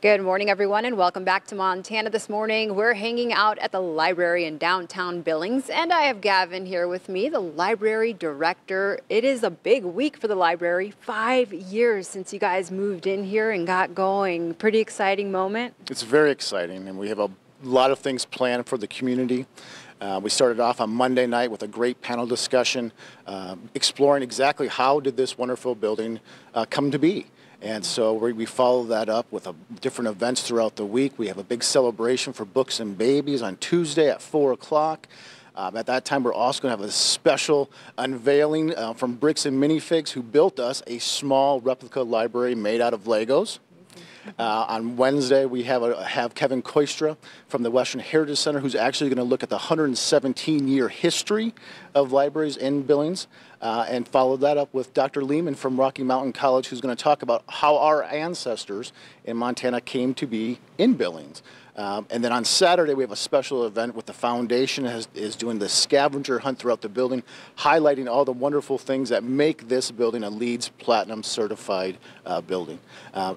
Good morning, everyone, and welcome back to Montana this morning. We're hanging out at the library in downtown Billings, and I have Gavin here with me, the library director. It is a big week for the library. 5 years since you guys moved in here and got going. Pretty exciting moment. It's very exciting, and we have a lot of things planned for the community. We started off on Monday night with a great panel discussion exploring exactly how did this wonderful building come to be. And so we follow that up with different events throughout the week. We have a big celebration for books and babies on Tuesday at 4 o'clock. At that time, we're also going to have a special unveiling from Bricks and Minifigs, who built us a small replica library made out of Legos. On Wednesday, we have Kevin Koistra from the Western Heritage Center, who's actually going to look at the 117-year history of libraries in Billings, and follow that up with Dr. Lehman from Rocky Mountain College, who's going to talk about how our ancestors in Montana came to be in Billings. And then on Saturday, we have a special event with the foundation is doing the scavenger hunt throughout the building, highlighting all the wonderful things that make this building a LEED Platinum certified building,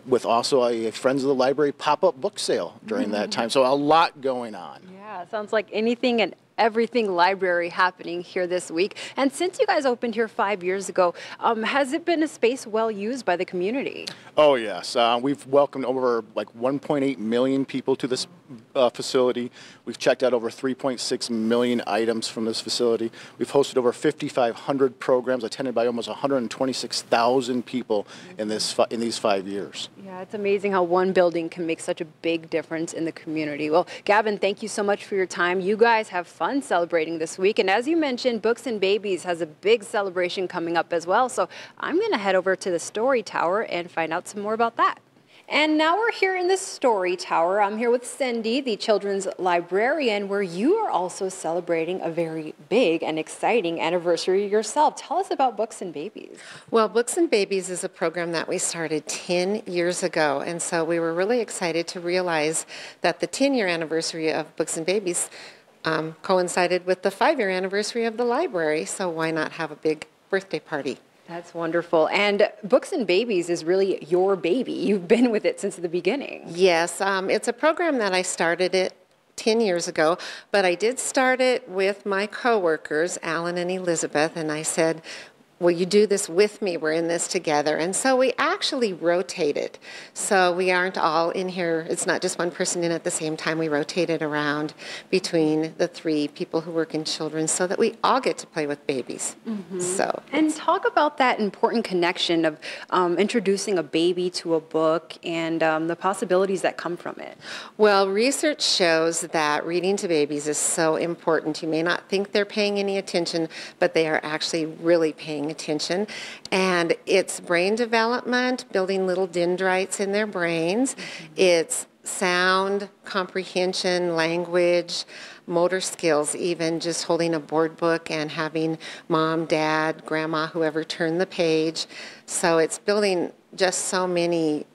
with also a Friends of the Library pop-up book sale during that time. So a lot going on. Yeah, sounds like anything and everything library happening here this week. And since you guys opened here 5 years ago, has it been a space well used by the community? Oh yes, we've welcomed over like 1.8 million people to this facility. We've checked out over 3.6 million items from this facility. We've hosted over 5,500 programs attended by almost 126,000 people in these 5 years. Yeah, it's amazing how one building can make such a big difference in the community. Well, Gavin, thank you so much for your time. You guys have fun celebrating this week. And as you mentioned, Books and Babies has a big celebration coming up as well. So I'm going to head over to the Story Tower and find out some more about that. And now we're here in the Story Tower. I'm here with Cindy, the children's librarian, where you are also celebrating a very big and exciting anniversary yourself. Tell us about Books and Babies. Well, Books and Babies is a program that we started 10 years ago, and so we were really excited to realize that the 10-year anniversary of Books and Babies coincided with the 5-year anniversary of the library, so why not have a big birthday party? That's wonderful. And Books and Babies is really your baby. You've been with it since the beginning. Yes, it's a program that I started 10 years ago, but I did start it with my coworkers, Alan and Elizabeth, and I said, will you do this with me? We're in this together. And so we actually rotated. So we aren't all in here. It's not just one person in at the same time. We rotated around between the 3 people who work in children so that we all get to play with babies. And talk about that important connection of introducing a baby to a book and the possibilities that come from it. Well, research shows that reading to babies is so important. You may not think they're paying any attention, but they are actually really paying attention. And it's brain development, building little dendrites in their brains. It's sound, comprehension, language, motor skills, even just holding a board book and having mom, dad, grandma, whoever turn the page. So it's building just so many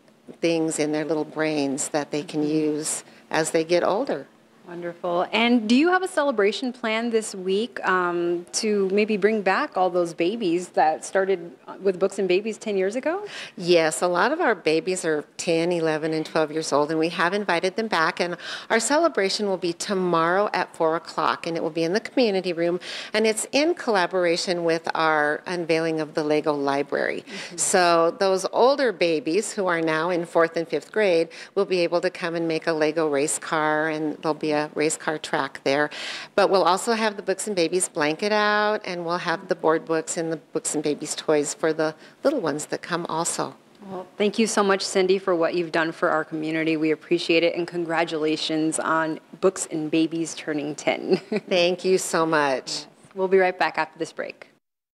things in their little brains that they can use as they get older. Wonderful. And do you have a celebration plan this week to maybe bring back all those babies that started with Books and Babies 10 years ago? Yes, a lot of our babies are 10, 11, and 12 years old, and we have invited them back. And our celebration will be tomorrow at 4 o'clock, and it will be in the community room. And it's in collaboration with our unveiling of the Lego library. So those older babies who are now in 4th and 5th grade will be able to come and make a Lego race car, and there'll be a race car track there. But we'll also have the Books and Babies blanket out, and we'll have the board books and the Books and Babies toys for the little ones that come also. Well, thank you so much, Cindy, for what you've done for our community. We appreciate it, and congratulations on Books and Babies turning 10. Thank you so much. Yes. We'll be right back after this break.